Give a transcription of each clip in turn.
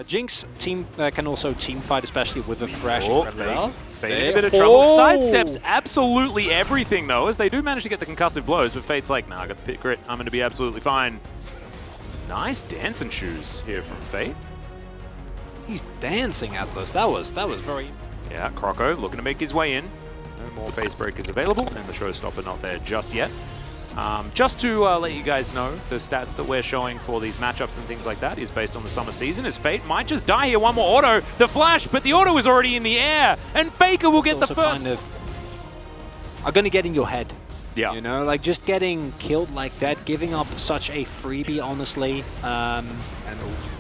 Jinx team can also team fight, especially with a fresh Fate in a bit of trouble. Sidesteps absolutely everything, though, as they do manage to get the concussive blows, but Fate's like, nah, I got the pit grit. I'm going to be absolutely fine. Nice dancing shoes here from Fate. He's dancing at this. That was very... Yeah, Croco looking to make his way in. No more face breakers available, and the showstopper not there just yet. Just to let you guys know, the stats that we're showing for these matchups and things like that is based on the summer season, as Fate might just die here. One more auto, the flash, but the auto is already in the air, and Faker will get the first. Are going to get in your head. Yeah. You know, like just getting killed like that, giving up such a freebie, honestly. And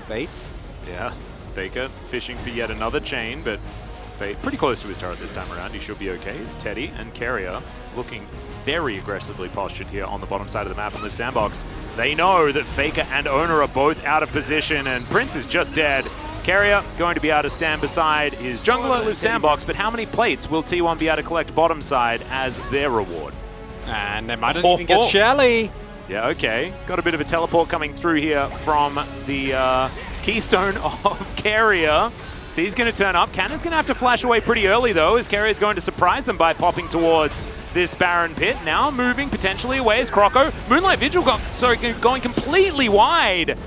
Fate. Yeah, Faker fishing for yet another chain, but Fate pretty close to his turret this time around. He should be okay. It's Teddy and Carrier looking very aggressively postured here on the bottom side of the map on Live Sandbox. They know that Faker and Owner are both out of position, and Prince is just dead. Carrier going to be able to stand beside his jungler Live Sandbox, but how many plates will T1 be able to collect bottom side as their reward? And they might even get Shelly. Yeah, okay. Got a bit of a teleport coming through here from the keystone of Carrier. So he's going to turn up. Cannon's going to have to flash away pretty early, though, as Carrier's going to surprise them by popping towards this Baron pit. Now moving potentially away as Croco. Moonlight Vigil going completely wide.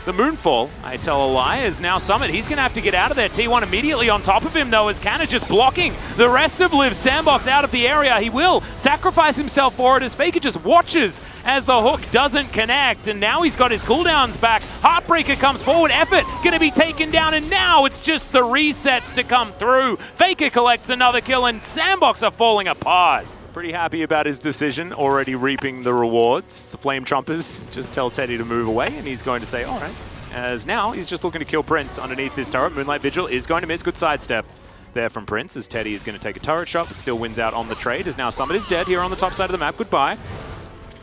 The Moonfall, I tell a lie, is now Summit. He's going to have to get out of there. T1 immediately on top of him, though, as Cannon just blocking the rest of Liv Sandbox out of the area. He will sacrifice himself for it as Faker just watches as the hook doesn't connect. And now he's got his cooldowns back. Heartbreaker comes forward. Effort going to be taken down. And now it's just the resets to come through. Faker collects another kill, and Sandbox are falling apart. Pretty happy about his decision, already reaping the rewards. The Flame Trumpers just tell Teddy to move away, and he's going to say, all right. As now, he's just looking to kill Prince underneath this turret. Moonlight Vigil is going to miss. Good sidestep there from Prince, as Teddy is going to take a turret shot, but still wins out on the trade, as now Summit is dead here on the top side of the map. Goodbye.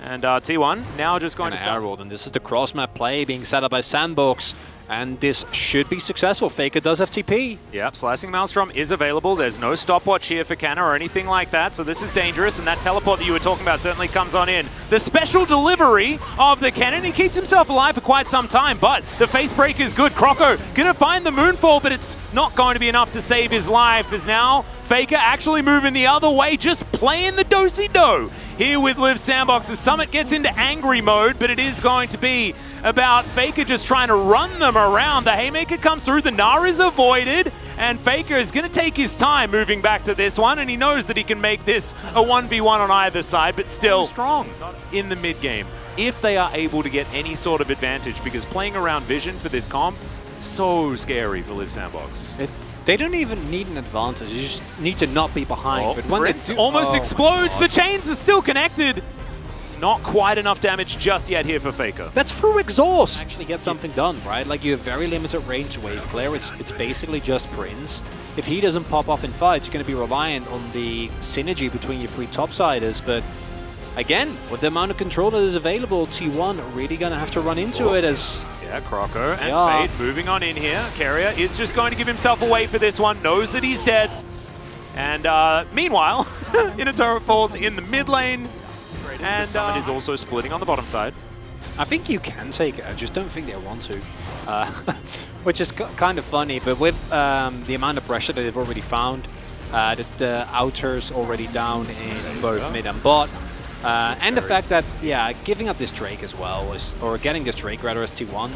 And T1 now just going to start. And this is the cross-map play being set up by Sandbox. And this should be successful. Faker does have TP. Yep, Slicing Maelstrom is available. There's no stopwatch here for Canna or anything like that, so this is dangerous, and that teleport that you were talking about certainly comes on in. The special delivery of the cannon. He keeps himself alive for quite some time, but the face break is good. Croco gonna find the Moonfall, but it's not going to be enough to save his life, as now Faker actually moving the other way, just playing the do-si-do here with Liv Sandbox. The Summit gets into angry mode, but it is going to be about Faker just trying to run them around. The Haymaker comes through, the Gnar is avoided, and Faker is going to take his time moving back to this one, and he knows that he can make this a 1v1 on either side, but still strong in the mid game if they are able to get any sort of advantage, because playing around Vision for this comp, so scary for Liv Sandbox. They don't even need an advantage, you just need to not be behind. Oh, but when Prince almost explodes, the chains are still connected. It's not quite enough damage just yet here for Faker. That's through exhaust. Actually get something done, right? Like, you have very limited range wave clear. It's basically just Prince. If he doesn't pop off in fights, you're going to be reliant on the synergy between your three topsiders. But again, with the amount of control that is available, T1 really going to have to run into it as... Yeah, Croco and Fate moving on in here. Carrier is just going to give himself away for this one, knows that he's dead. And meanwhile, in a turret falls in the mid lane. And Summit is also splitting on the bottom side. I think you can take it, I just don't think they want to. Which is kind of funny, but with the amount of pressure that they've already found, the outers already down in both mid and bot, and the fact that, yeah, giving up this Drake as well, or getting this Drake rather as T1,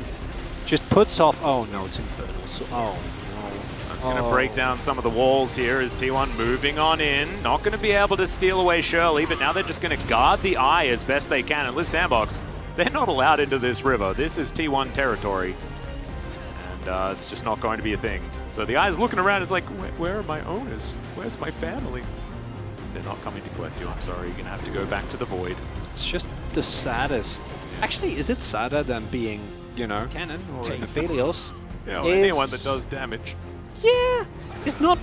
just puts off... Oh no, it's Infernal. So, oh no. That's going to break down some of the walls here as T1 moving on in. Not going to be able to steal away Shirley, but now they're just going to guard the eye as best they can. And Liv Sandbox, they're not allowed into this river. This is T1 territory. And it's just not going to be a thing. So the eye's looking around, it's like, where are my owners? Where's my family? They're not coming to collect you, I'm sorry. You're going to have to go back to the void. It's just the saddest. Actually, is it sadder than being, you know, Cannon or Aphelios? Yeah, well, anyone that does damage. Yeah, it's not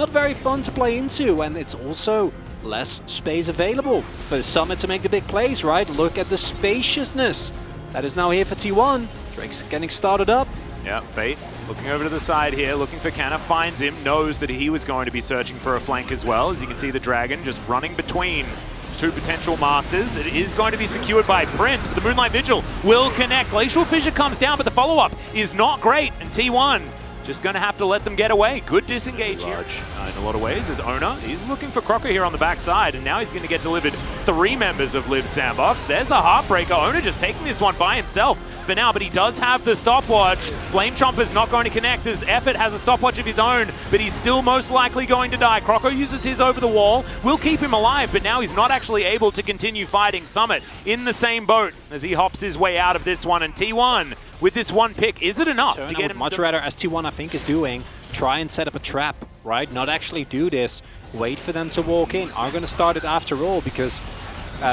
very fun to play into, and it's also less space available for Summit to make the big plays, right? Look at the spaciousness that is now here for T1. Drake's getting started up. Yeah, Fate looking over to the side here, looking for Canna, finds him, knows that he was going to be searching for a flank as well. As you can see, the Dragon just running between his two potential masters. It is going to be secured by Prince, but the Moonlight Vigil will connect. Glacial Fissure comes down, but the follow-up is not great, and T1 Just going to have to let them get away. Good disengage here in a lot of ways as Owner. He's looking for Crocker here on the backside, and now he's going to get delivered 3 members of Liv Sandbox. There's the Heartbreaker. Owner just taking this one by himself for now, but he does have the stopwatch. Flame Chomper's not going to connect as Effort has a stopwatch of his own, but he's still most likely going to die. Crocker uses his over the wall, will keep him alive, but now he's not actually able to continue fighting. Summit in the same boat as he hops his way out of this one, and T1 with this one pick, is it enough to get him? Much rather, as T1 I think is doing, try and set up a trap, right? Not actually do this, wait for them to walk in. Are going to start it after all, because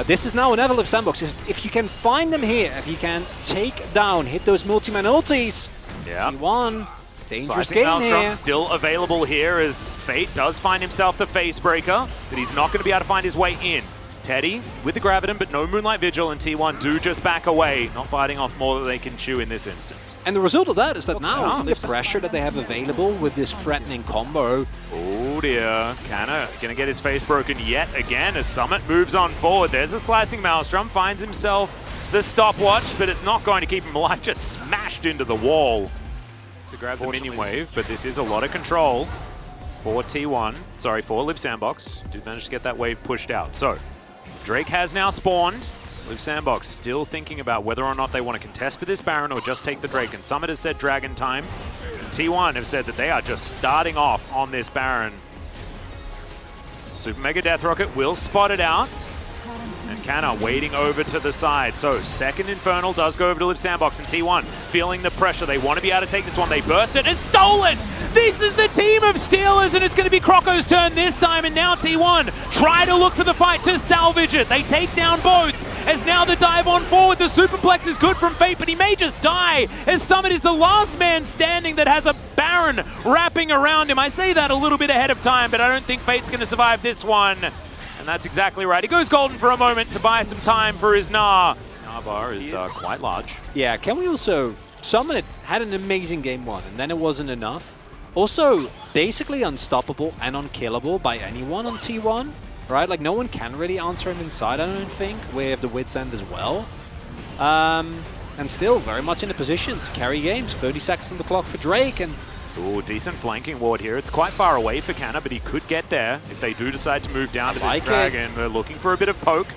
this is now another Liv Sandbox. If you can find them here, if you can take down, hit those multi-man ultis, T1, dangerous game here. Still available here as Fate does find himself the face breaker, but he's not going to be able to find his way in. Teddy with the Graviton, but no Moonlight Vigil, and T1 do just back away, not biting off more than they can chew in this instance. And the result of that is that now the pressure that they have available with this threatening combo. Oh dear, Kana gonna get his face broken yet again as Summit moves on forward. There's a slicing Maelstrom, finds himself the stopwatch, but it's not going to keep him alive, just smashed into the wall to grab the minion wave, but this is a lot of control for T1, sorry, for Liv Sandbox. Did manage to get that wave pushed out. So, Drake has now spawned. Liv Sandbox still thinking about whether or not they want to contest for this Baron or just take the Drake. And Summit has said Dragon time. And T1 have said that they are just starting off on this Baron. Super Mega Death Rocket will spot it out. And Kana waiting over to the side. So second Infernal does go over to Liv Sandbox, and T1 feeling the pressure. They want to be able to take this one. They burst it and stole it! This is the team of Steelers, and it's going to be Crocco's turn this time, and now T1 try to look for the fight to salvage it. They take down both, as now the dive on forward. The Superplex is good from Fate, but he may just die, as Summit is the last man standing that has a Baron wrapping around him. I say that a little bit ahead of time, but I don't think Fate's going to survive this one. And that's exactly right. He goes golden for a moment to buy some time for his Gnar. Gnar bar is quite large. Yeah, can we also... Summit had an amazing game 1, and then it wasn't enough. Also, basically unstoppable and unkillable by anyone on T1, right? Like, no one can really answer him inside, I don't think, with the Wit's End as well. And still very much in a position to carry games. 30 seconds on the clock for Drake, and... Ooh, decent flanking ward here. It's quite far away for Kana, but he could get there if they do decide to move down to this Dragon. They're looking for a bit of poke,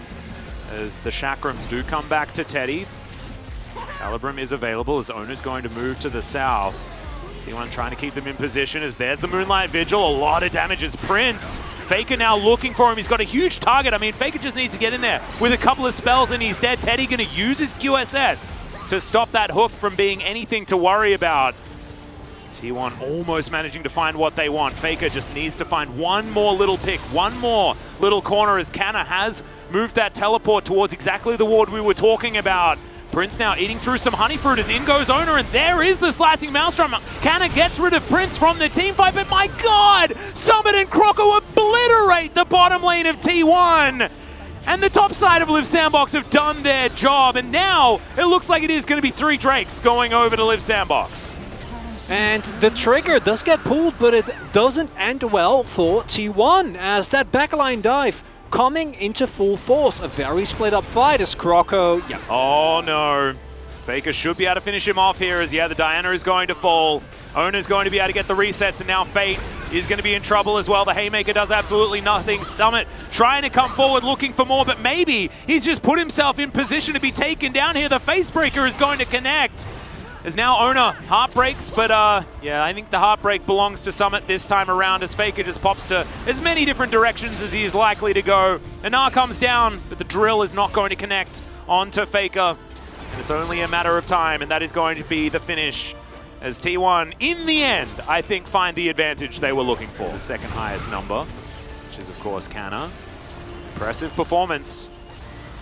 as the Chakrams do come back to Teddy. Calibrum is available as Owner's going to move to the south. T1 trying to keep them in position as there's the Moonlight Vigil. A lot of damage as Prince. Faker now looking for him. He's got a huge target. I mean, Faker just needs to get in there with a couple of spells and he's dead. Teddy going to use his QSS to stop that hook from being anything to worry about. T1 almost managing to find what they want. Faker just needs to find one more little pick, one more little corner as Kana has moved that teleport towards exactly the ward we were talking about. Prince now eating through some honey fruit as in goes Owner, and there is the slicing Maelstrom. Kana gets rid of Prince from the team fight, but my God! Summit and Crocco obliterate the bottom lane of T1! And the top side of Liv Sandbox have done their job, and now it looks like it is going to be 3 Drakes going over to Liv Sandbox. And the trigger does get pulled, but it doesn't end well for T1, as that backline dive coming into full force. A very split up fight as Crocco... Yeah. Oh no. Faker should be able to finish him off here as, the Diana is going to fall. Owner's going to be able to get the resets, and now Fate is going to be in trouble as well. The Haymaker does absolutely nothing. Summit trying to come forward looking for more, but maybe he's just put himself in position to be taken down here. The Facebreaker is going to connect. As now Owner heartbreaks, but yeah, I think the heartbreak belongs to Summit this time around as Faker just pops to as many different directions as he is likely to go. Gnar comes down, but the drill is not going to connect onto Faker. And it's only a matter of time, and that is going to be the finish. As T1, in the end, I think find the advantage they were looking for. The second highest number, which is of course Kana. Impressive performance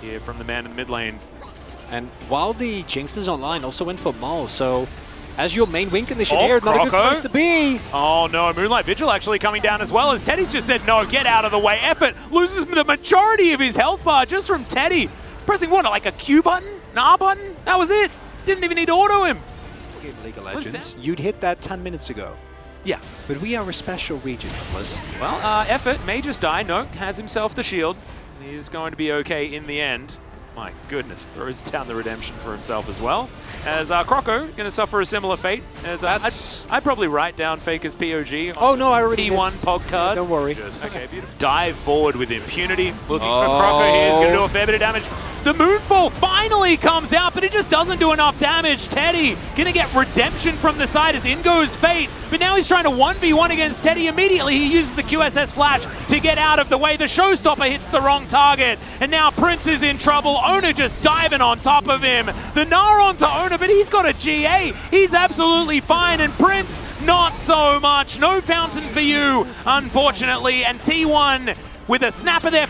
here from the man in the mid lane. And while the Jinx is online, also went for Maul, so as your main win condition here, not a good place to be. Oh no, Moonlight Vigil actually coming down as well, as Teddy's just said, no, get out of the way. Effort loses the majority of his health bar just from Teddy. Pressing what, like a Q button? An R button? That was it. Didn't even need to auto him. In League of Legends, you'd hit that 10 minutes ago. Yeah. But we are a special region, Atlas. Well, Effort may just die. No, has himself the shield. He's going to be okay in the end. My goodness, throws down the redemption for himself as well. As Croco going to suffer a similar fate. As I'd probably write down Faker's POG. Oh no, I already T1 did. pod card. Don't worry. Okay, beautiful. Dive forward with impunity. Looking for Croco here. He's going to do a fair bit of damage. The Moonfall finally comes out, but it just doesn't do enough damage. Teddy going to get redemption from the side as in goes Fate, but now he's trying to 1v1 against Teddy immediately. He uses the QSS flash to get out of the way. The Showstopper hits the wrong target, and now Prince is in trouble. Ona just diving on top of him. The Gnar onto Ona, but he's got a GA. He's absolutely fine, and Prince, not so much. No fountain for you, unfortunately, and T1 with a snap of their